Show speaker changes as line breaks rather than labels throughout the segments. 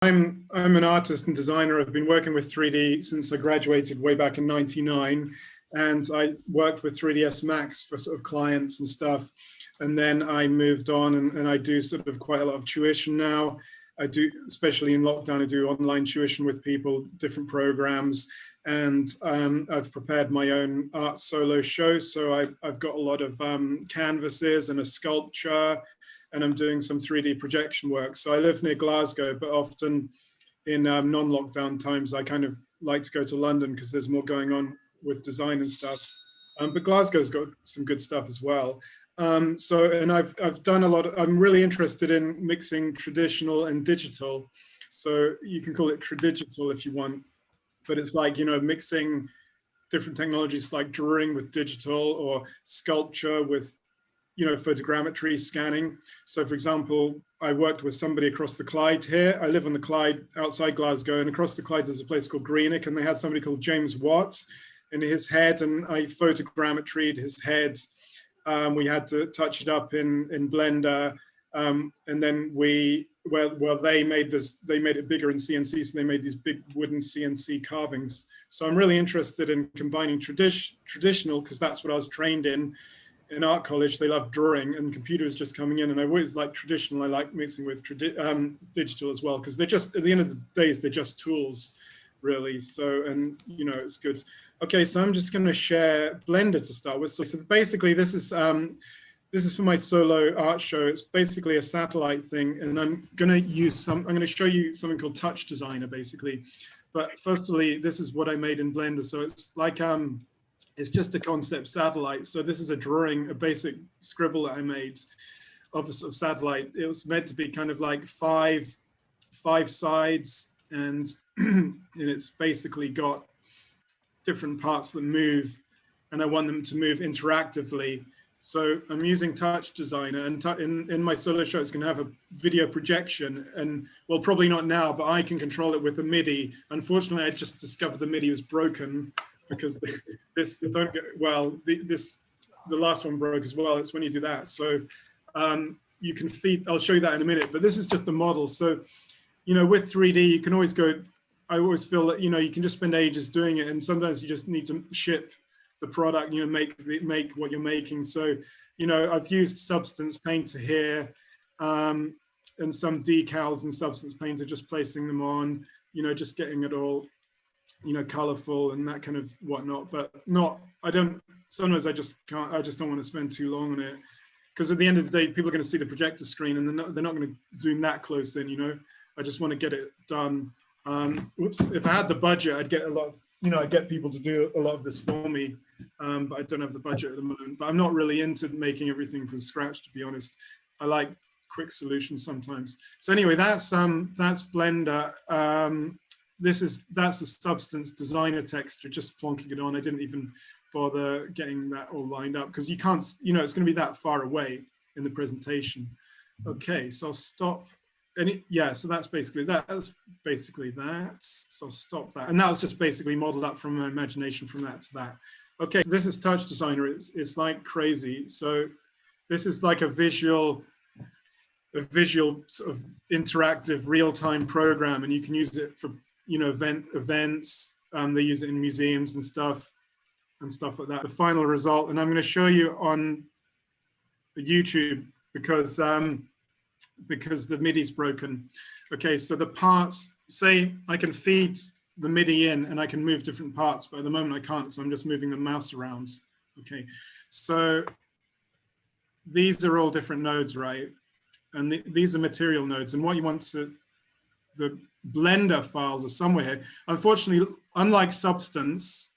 I'm an artist and designer. I've been working with 3D since I graduated way back in '99, and I worked with 3ds Max for sort of clients and stuff. And then I moved on, and I do sort of quite a lot of tuition now. I do, especially in lockdown, I do online tuition with people, different programs, and I've prepared my own art solo show. So I've got a lot of canvases and a sculpture, and I'm doing some 3D projection work. So I live near Glasgow, but often in non-lockdown times, I kind of like to go to London because there's more going on with design and stuff. But Glasgow's got some good stuff as well. And I've done a lot of, I'm really interested in mixing traditional and digital. So you can call it Tradigital if you want, but it's like, you know, mixing different technologies like drawing with digital or sculpture with, you know, photogrammetry scanning. So for example, I worked with somebody across the Clyde here. I live on the Clyde outside Glasgow, and across the Clyde there's a place called Greenock, and they had somebody called James Watts in his head, and I photogrammetried his head. We had to touch it up in Blender, and then they made it bigger in CNC, so they made these big wooden CNC carvings. So I'm really interested in combining traditional, because that's what I was trained in art college. They love drawing, and computers just coming in, and I always like traditional. I like mixing with digital as well, because they're just, at the end of the day, they're just tools, really. So, and you know, it's good. Okay, so I'm just going to share Blender to start with. So basically, this is for my solo art show. It's basically a satellite thing, and I'm going to show you something called Touch Designer, basically. But firstly, this is what I made in Blender. So it's like it's just a concept satellite. So this is a drawing, a basic scribble that I made of a sort of satellite. It was meant to be kind of like five sides, and and it's basically got different parts that move, and I want them to move interactively. So I'm using Touch Designer, and in my solo show, it's going to have a video projection, and well, probably not now, but I can control it with a MIDI. Unfortunately, I just discovered the MIDI was broken, because the last one broke as well. It's when you do that. So you can feed, I'll show you that in a minute, but this is just the model. So, you know, with 3D, you can always go, I always feel that, you know, you can just spend ages doing it, and sometimes you just need to ship the product, you know, make what you're making. So, you know, I've used Substance Painter here, and some decals and Substance Painter, just placing them on, you know, just getting it all, you know, colorful and that kind of whatnot. But sometimes I just don't want to spend too long on it, because at the end of the day, people are going to see the projector screen, and they're not going to zoom that close in, you know. I just want to get it done. Whoops, if I had the budget, I'd get a lot of, you know, I'd get people to do a lot of this for me, but I don't have the budget at the moment. But I'm not really into making everything from scratch, to be honest. I like quick solutions sometimes. So anyway, that's Blender. That's the Substance Designer texture, just plonking it on. I didn't even bother getting that all lined up, because you can't, you know, it's going to be that far away in the presentation. Okay, so I'll stop. So that's basically that. So I'll stop that. And that was just basically modeled up from my imagination from that to that. Okay, so this is Touch Designer. It's like crazy. So this is like a visual sort of interactive real-time program, and you can use it for, you know, events. They use it in museums and stuff like that. The final result, and I'm going to show you on YouTube, because the MIDI's broken. Okay, so the parts, say I can feed the MIDI in and I can move different parts, but at the moment I can't, so I'm just moving the mouse around. Okay, so these are all different nodes, right? And these are material nodes, and what you want to, the Blender files are somewhere here. Unfortunately, unlike Substance,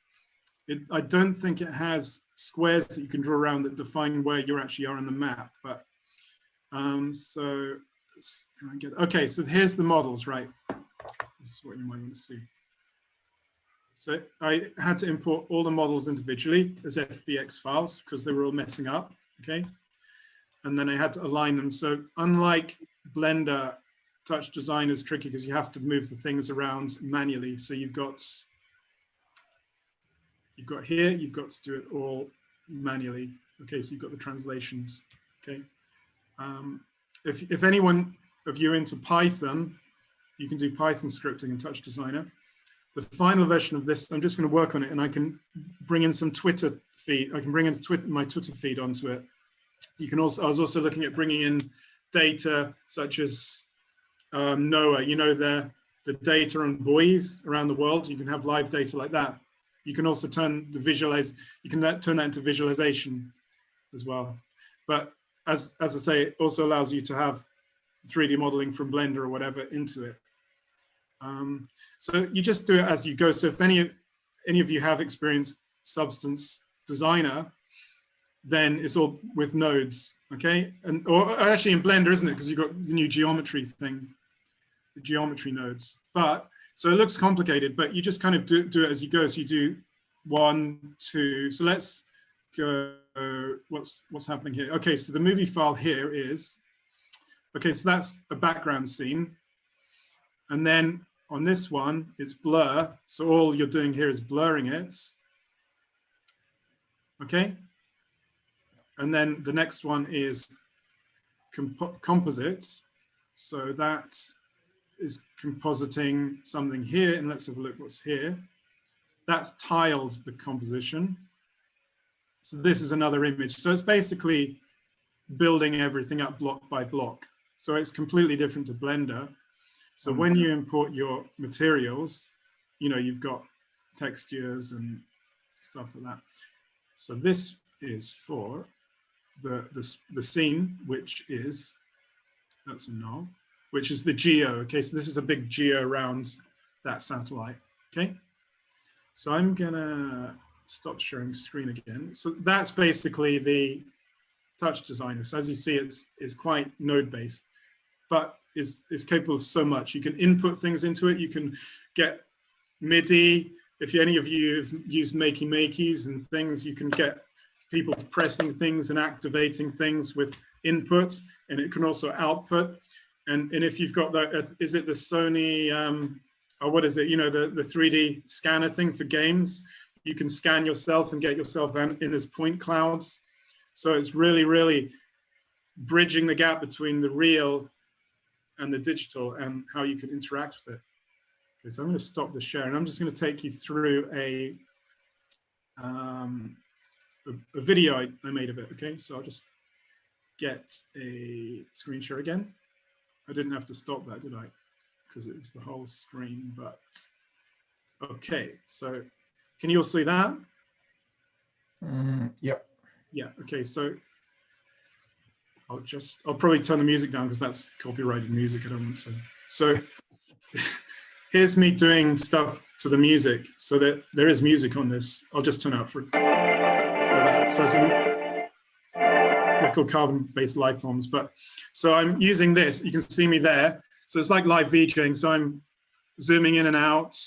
I don't think it has squares that you can draw around that define where you actually are on the map, but okay, so here's the models, right? This is what you might want to see. So I had to import all the models individually as FBX files, because they were all messing up, okay? And then I had to align them. So unlike Blender, Touch Designer is tricky, because you have to move the things around manually. So you've got here, you've got to do it all manually. Okay, so you've got the translations, okay? If anyone of you are into Python, You can do Python scripting in Touch Designer. The final version of this, I'm just going to work on it, and I can bring in some Twitter feed. I can bring in my Twitter feed onto it. You can also, I was also looking at bringing in data such as NOAA, you know, the data on buoys around the world. You can have live data like that. You can also turn turn that into visualization as well. But as I say, it also allows you to have 3D modeling from Blender or whatever into it. So you just do it as you go. So if any of you have experienced Substance Designer, then it's all with nodes, okay? And or actually in Blender, isn't it? Because you've got the new geometry thing, the geometry nodes. But so it looks complicated, but you just kind of do it as you go. So you do 1, 2. So let's go. What's happening here? Okay, so the movie file here is, okay, so that's a background scene. And then on this one, it's blur. So all you're doing here is blurring it. Okay. And then the next one is composites. So that is compositing something here. And let's have a look what's here. That's tiled the composition. So this is another image. So it's basically building everything up block by block. So it's completely different to Blender. So when you import your materials, you know, you've got textures and stuff like that. So this is for the scene, which is, that's a null, which is the geo. Okay, so this is a big geo around that satellite. Okay, so I'm gonna stop sharing screen again. So that's basically the Touch Designer. So as you see, it's quite node based, but is capable of so much. You can input things into it. You can get MIDI. If any of you have used Makey Makeys and things, you can get people pressing things and activating things with input, and it can also output. And if you've got that, is it the Sony, or what is it? You know, the 3D scanner thing for games. You can scan yourself and get yourself in as point clouds. So it's really, really bridging the gap between the real and the digital and how you can interact with it. Okay, so I'm going to stop the share, and I'm just going to take you through a video I made of it. Okay, so I'll just get a screen share again. I didn't have to stop that, did I? Because it was the whole screen, but okay. So can you all see that?
Yep.
Yeah, okay, so I'll probably turn the music down because that's copyrighted music. I don't want to. So here's me doing stuff to the music so that there is music on this. I'll just turn out for that. So they're called carbon-based life forms. But so I'm using this. You can see me there. So it's like live VJing. So I'm zooming in and out.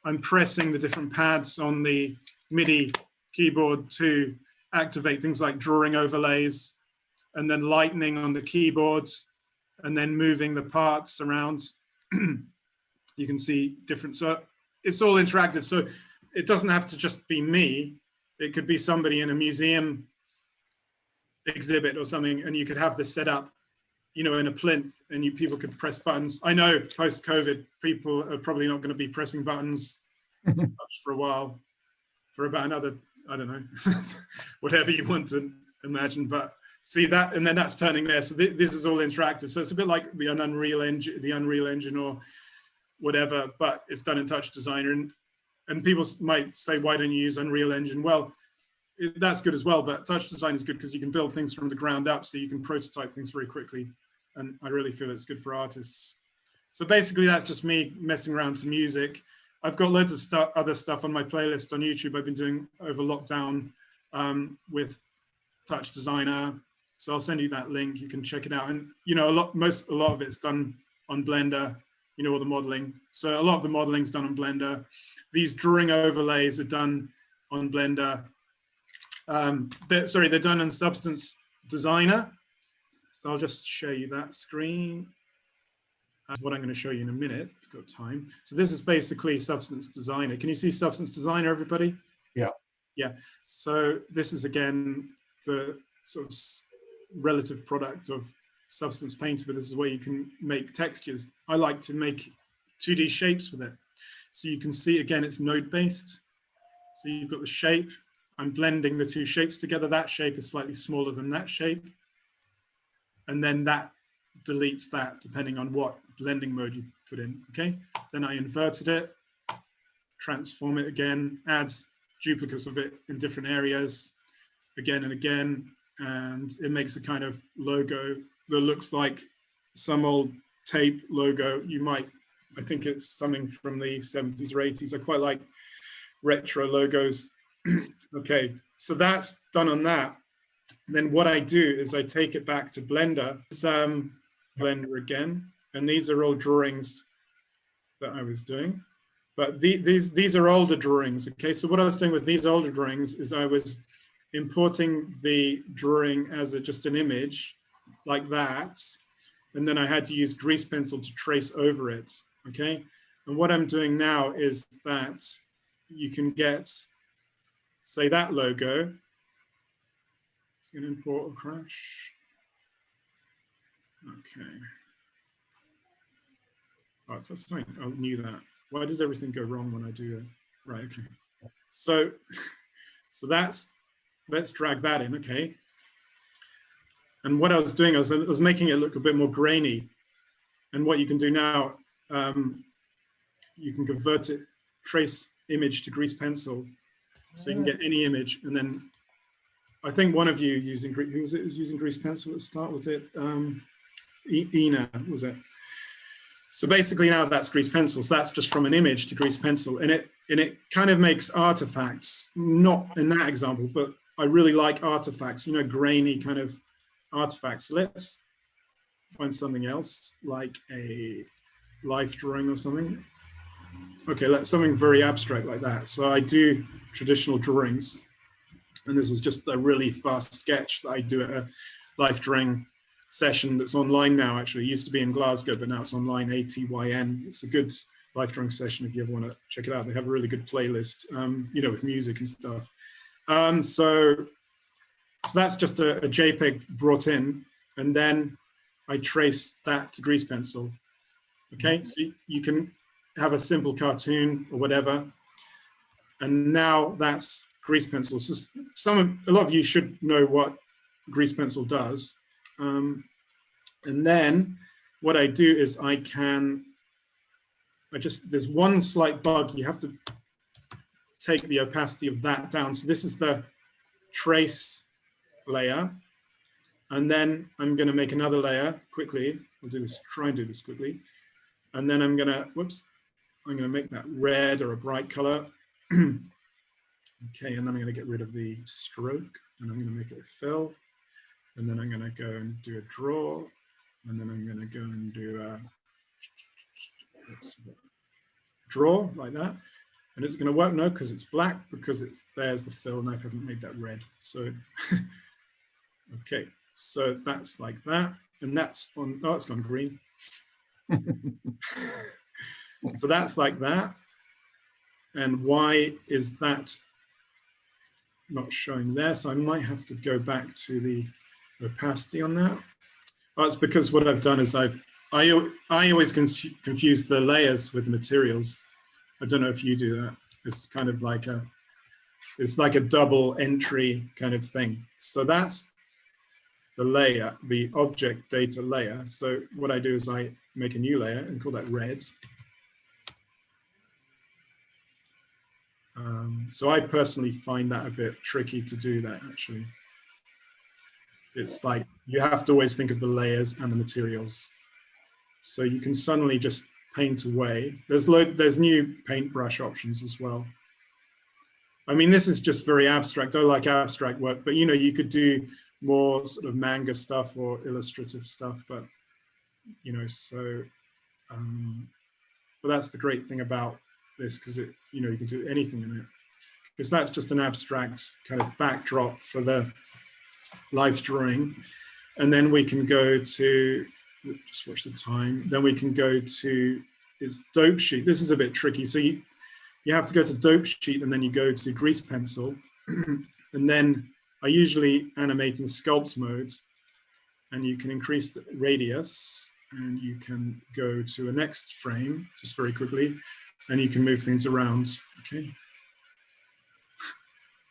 I'm pressing the different pads on the MIDI keyboard to activate things like drawing overlays, and then lightning on the keyboard, and then moving the parts around. You can see different, so it's all interactive. So it doesn't have to just be me. It could be somebody in a museum exhibit or something, and you could have this set up, you know, in a plinth, and people could press buttons. I know post-COVID, people are probably not going to be pressing buttons much for a while, for about another, I don't know, whatever you want to imagine, but see that, and then that's turning there. So this is all interactive. So it's a bit like the Unreal Engine or whatever, but it's done in Touch Designer. And people might say, why don't you use Unreal Engine? Well, that's good as well, but Touch Design is good because you can build things from the ground up, so you can prototype things very quickly. And I really feel it's good for artists. So basically that's just me messing around to music. I've got loads of other stuff on my playlist on YouTube I've been doing over lockdown with Touch Designer. So I'll send you that link. You can check it out. And you know, a lot of it's done on Blender. You know, all the modeling. So a lot of the modeling is done on Blender. These drawing overlays are done on Blender. They're done in Substance Designer. So I'll just show you that screen. What I'm going to show you in a minute, if you've got time. So this is basically Substance Designer. Can you see Substance Designer, everybody?
Yeah.
Yeah. So this is, again, the sort of relative product of Substance Painter, but this is where you can make textures. I like to make 2D shapes with it. So you can see, again, it's node-based. So you've got the shape. I'm blending the two shapes together. That shape is slightly smaller than that shape. And then that deletes that depending on what blending mode you put in, okay? Then I inverted it, transform it again, add duplicates of it in different areas again and again, and it makes a kind of logo that looks like some old tape logo. You might, I think it's something from the 70s or 80s. I quite like retro logos. Okay, so that's done on that. Then what I do is I take it back to Blender, Blender again, and these are all drawings that I was doing. But these are older drawings, okay? So what I was doing with these older drawings is I was importing the drawing as just an image like that, and then I had to use grease pencil to trace over it, okay? And what I'm doing now is that you can get, say, that logo. It's going to import or crash. Okay. Oh, so sorry, I knew that. Why does everything go wrong when I do it? Right, okay. So that's, let's drag that in, okay. And what I was doing, I was making it look a bit more grainy. And what you can do now, you can convert it, trace image to grease pencil. So you can get any image. And then I think one of you using, who was it, was using grease pencil at the start? Was it Ina, was it? So basically now that's grease pencils. That's just from an image to grease pencil. And it kind of makes artifacts, not in that example, but I really like artifacts, you know, grainy kind of artifacts. So let's find something else, like a life drawing or something. Okay, let's something very abstract like that. So I do traditional drawings, and this is just a really fast sketch that I do at a life drawing session that's online now. Actually, it used to be in Glasgow, but now it's online, ATYN. It's a good life drawing session if you ever want to check it out. They have a really good playlist, you know, with music and stuff. So that's just a JPEG brought in, and then I trace that to grease pencil. Okay, so you can have a simple cartoon or whatever, and now that's grease pencil. So a lot of you should know what grease pencil does. And then what I do is there's one slight bug. You have to take the opacity of that down. So this is the trace layer. And then I'm going to make another layer quickly. I'll do this, try and do this quickly. And then I'm going to make that red or a bright color. Okay, and then I'm going to get rid of the stroke, and I'm going to make it a fill. And then I'm going to go and do a draw. And then I'm going to go and do a draw like that. And it's going to work, no, because it's black, because there's the fill, and I haven't made that red. So, okay, so that's like that. And that's on, oh, it's gone green. So that's like that. And why is that not showing there? So I might have to go back to the opacity on that. Oh, it's because what I've done is I always confuse the layers with the materials. I don't know if you do that. It's kind of like it's like a double entry kind of thing. So that's the layer, the object data layer. So what I do is I make a new layer and call that red. So I personally find that a bit tricky to do that, actually. It's like you have to always think of the layers and the materials. So you can suddenly just paint away. There's new paintbrush options as well. I mean, this is just very abstract. I like abstract work, but you know, you could do more sort of manga stuff or illustrative stuff, but you know, so but that's the great thing about this, because it, you know, you can do anything in it, because that's just an abstract kind of backdrop for the life drawing. And then we can go to, just watch the time, then we can go to, it's dope sheet. This is a bit tricky. So you have to go to dope sheet, and then you go to grease pencil. And then I usually animate in sculpt mode, and you can increase the radius. and you can go to a next frame just very quickly, and you can move things around, okay,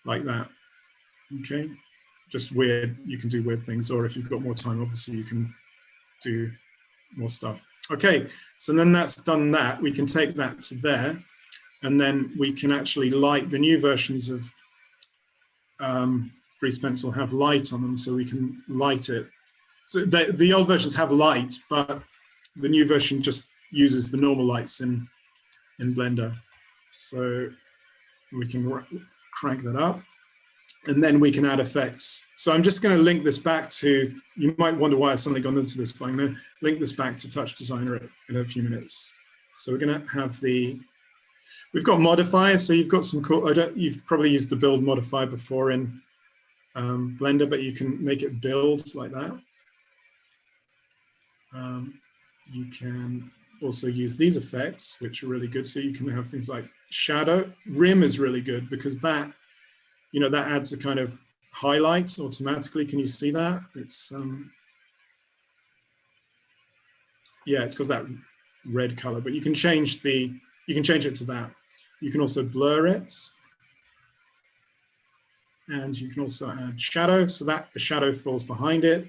like that, okay. Just weird, you can do weird things, or if you've got more time, obviously you can do more stuff. Okay, so then that's done that, we can take that to there, and then we can actually light the new versions of Grease Pencil have light on them, so we can light it. So the old versions have light, but the new version just uses the normal lights in Blender. So we can crank that up, and then we can add effects. So I'm just going to link this back to, you might wonder why I've suddenly gone into this, but I'm going to link this back to Touch Designer in a few minutes. So we're going to have we've got modifiers. So you've got some cool, you've probably used the build modifier before in Blender, but you can make it build like that. You can also use these effects, which are really good. So you can have things like shadow. Rim is really good because that, that adds a kind of highlight automatically. Can you see that? It's yeah, it's because that red color, but you can change it to that. You can also blur it. And you can also add shadow, so that the shadow falls behind it.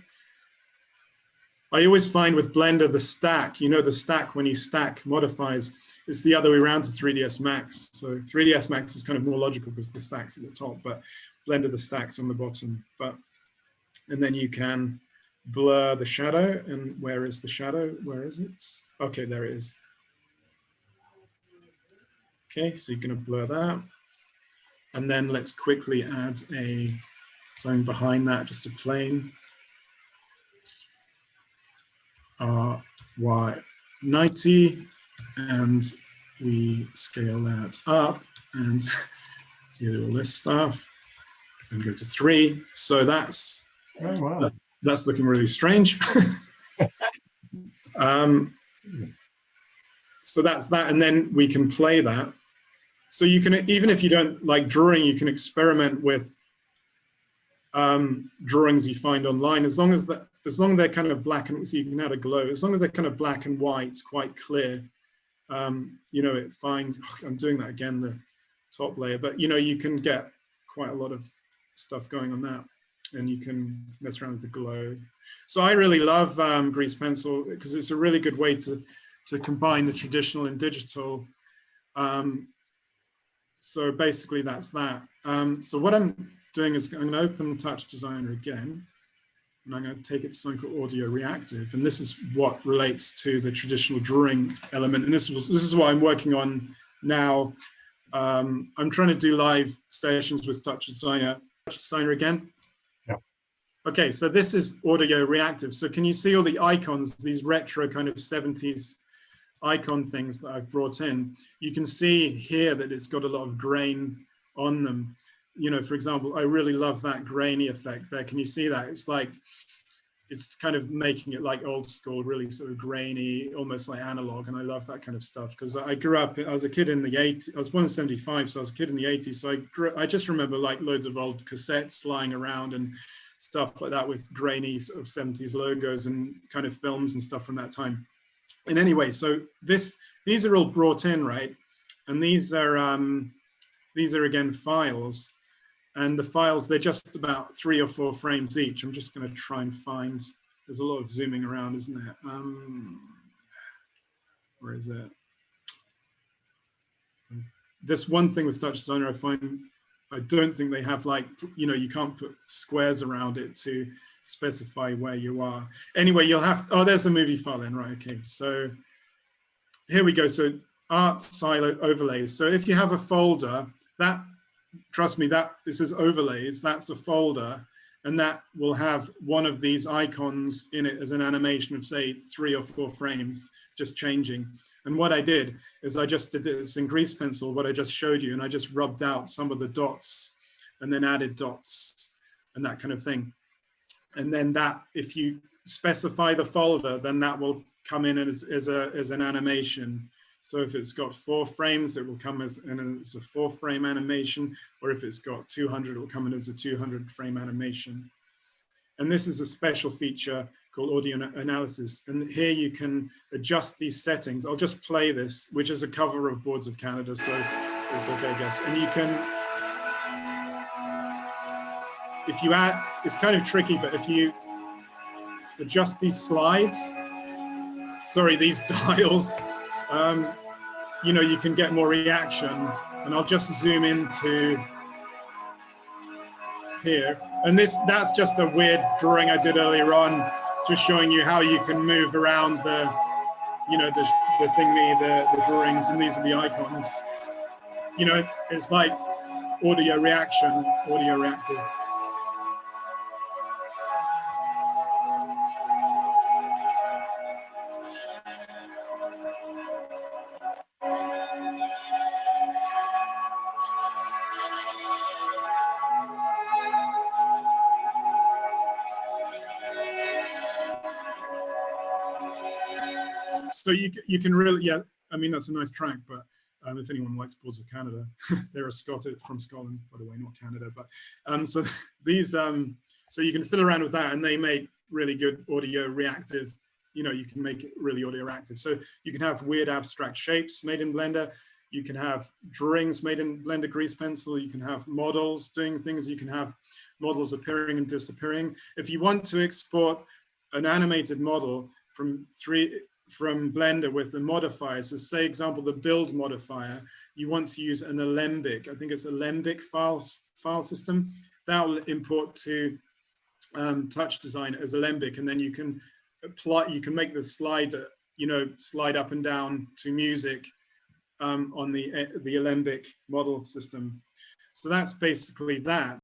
I always find with Blender, the stack, the stack when you stack modifiers, it's the other way around to 3ds Max. So 3ds Max is kind of more logical because the stack's at the top, but Blender, the stack's on the bottom. And then you can blur the shadow. And where is the shadow? Where is it? Okay, there it is. Okay, so you're going to blur that. And then let's quickly add something behind that, just a plane. Y90, and we scale that up and do all this stuff and go to 3. So that's that's looking really strange. So that's that, and then we can play that. So you can, even if you don't like drawing, you can experiment with drawings you find online, as long as they're kind of black and, so you can add a glow, as long as they're kind of black and white, quite clear, it finds, I'm doing that again, the top layer, but you can get quite a lot of stuff going on that, and you can mess around with the glow. So I really love Grease Pencil because it's a really good way to combine the traditional and digital. So basically that's that. So what I'm doing is I'm going to open Touch Designer again, and I'm going to take it to something called Audio Reactive, and this is what relates to the traditional drawing element, and this is what I'm working on now. I'm trying to do live sessions with Touch Designer. Touch Designer again.
Yeah.
Okay, so this is Audio Reactive. So can you see all the icons, these retro kind of 70s icon things that I've brought in? You can see here that it's got a lot of grain on them. For example, I really love that grainy effect there. Can you see that? It's like, it's kind of making it like old school, really sort of grainy, almost like analog. And I love that kind of stuff because I grew up, I was a kid in the 80s, I was born in 75, so I was a kid in the 80s. So I just remember like loads of old cassettes lying around and stuff like that with grainy sort of 70s logos and kind of films and stuff from that time. And anyway, so these are all brought in, right? And these are again files, and the files, they're just about 3 or 4 frames each. I'm just going to try and find, there's a lot of zooming around, isn't there? Where is it? This one thing with Touch Designer, I don't think they have like, you can't put squares around it to specify where you are. Anyway, you'll have, oh, there's a movie file then, right? Okay, so here we go. So art silo overlays. So if you have a folder, that, trust me, that this is overlays, that's a folder, and that will have one of these icons in it as an animation of say 3 or 4 frames, just changing. And what I did is I just did this in Grease Pencil, what I just showed you, and I just rubbed out some of the dots and then added dots and that kind of thing. And then that, if you specify the folder, then that will come in as an animation. So if it's got 4 frames, it will come as a 4-frame animation, or if it's got 200, it will come in as a 200-frame animation. And this is a special feature called audio analysis. And here you can adjust these settings. I'll just play this, which is a cover of Boards of Canada, so it's okay, I guess. And you can, if you add, it's kind of tricky, but if you adjust these slides, sorry, these dials, you know, you can get more reaction. And I'll just zoom into here. And that's just a weird drawing I did earlier on, just showing you how you can move around the, you know, the thingy, the drawings, and these are the icons. You know, it's like audio reaction, audio reactive. So you can really, yeah, I mean, that's a nice track, but if anyone likes Boards of Canada, they're from Scotland, by the way, not Canada, but so these, so you can fiddle around with that, and they make really good audio reactive, you know, you can make it really audio reactive. So you can have weird abstract shapes made in Blender, you can have drawings made in Blender Grease Pencil, you can have models doing things, you can have models appearing and disappearing. If you want to export an animated model from Blender with the modifiers, so say example, the build modifier, you want to use an alembic, I think it's alembic file system, that will import to Touch Design as alembic, and then you can apply, you can make the slider, you know, slide up and down to music on the alembic model system. So that's basically that.